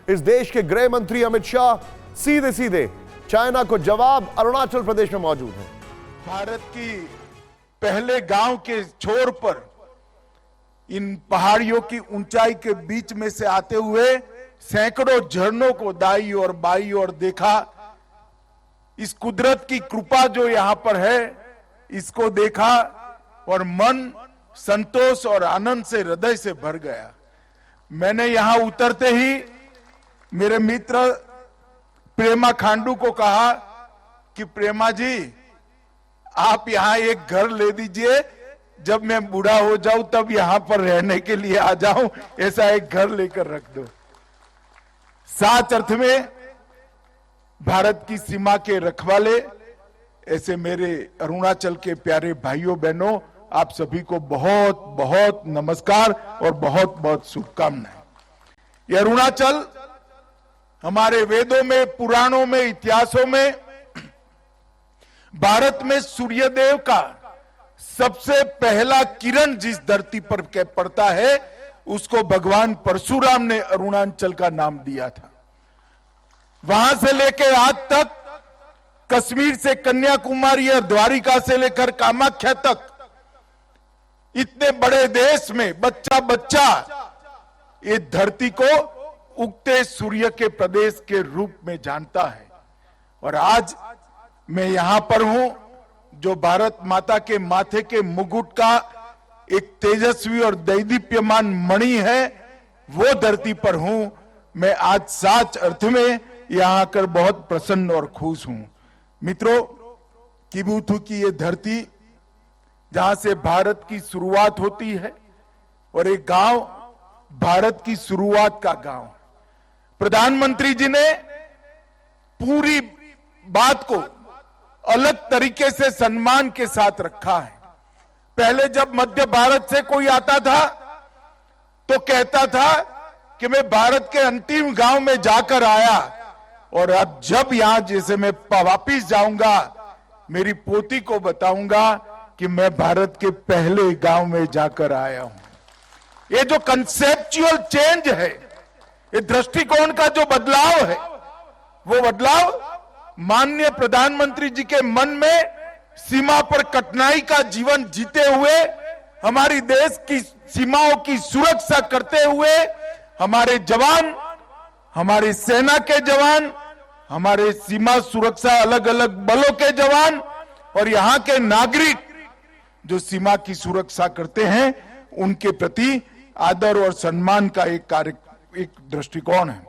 इस देश के गृह मंत्री अमित शाह सीधे सीधे चाइना को जवाब अरुणाचल प्रदेश में मौजूद है। भारत की पहले गांव के छोर पर इन पहाड़ियों की ऊंचाई के बीच में से आते हुए सैकड़ों झरनों को दाई और बाई और देखा। इस कुदरत की कृपा जो यहां पर है इसको देखा और मन संतोष और आनंद से हृदय से भर गया। मैंने यहां उतरते ही मेरे मित्र प्रेमा खांडू को कहा कि प्रेमा जी आप यहां एक घर ले दीजिए, जब मैं बूढ़ा हो जाऊं तब यहां पर रहने के लिए आ जाऊं, ऐसा एक घर लेकर रख दो। सच अर्थ में भारत की सीमा के रखवाले ऐसे मेरे अरुणाचल के प्यारे भाइयों बहनों, आप सभी को बहुत बहुत नमस्कार और बहुत बहुत शुभकामनाएं। ये अरुणाचल हमारे वेदों में, पुराणों में, इतिहासों में भारत में सूर्यदेव का सबसे पहला किरण जिस धरती पर पड़ता है उसको भगवान परशुराम ने अरुणाचल का नाम दिया था। वहां से लेकर आज तक कश्मीर से कन्याकुमारी और द्वारिका से लेकर कामाख्या तक इतने बड़े देश में बच्चा बच्चा ये धरती को उगते सूर्य के प्रदेश के रूप में जानता है। और आज मैं यहां पर हूं जो भारत माता के माथे के मुकुट का एक तेजस्वी और दैदीप्यमान मणि है, वो धरती पर हूं। मैं आज सच अर्थ में यहां आकर बहुत प्रसन्न और खुश हूं। मित्रों, किबुथु की ये धरती जहां से भारत की शुरुआत होती है और एक गांव भारत की शुरुआत का गांव। प्रधानमंत्री जी ने पूरी बात को अलग तरीके से सम्मान के साथ रखा है। पहले जब मध्य भारत से कोई आता था तो कहता था कि मैं भारत के अंतिम गांव में जाकर आया, और अब जब यहां जैसे मैं वापिस जाऊंगा मेरी पोती को बताऊंगा कि मैं भारत के पहले गांव में जाकर आया हूं। ये जो कंसेप्चुअल चेंज है, ये दृष्टिकोण का जो बदलाव है, वो बदलाव माननीय प्रधानमंत्री जी के मन में सीमा पर कठिनाई का जीवन जीते हुए, हमारी देश की सीमाओं की सुरक्षा करते हुए हमारे जवान, हमारी सेना के जवान, हमारे सीमा सुरक्षा अलग अलग बलों के जवान और यहां के नागरिक जो सीमा की सुरक्षा करते हैं, उनके प्रति आदर और सम्मान का एक दृष्टिकोण है।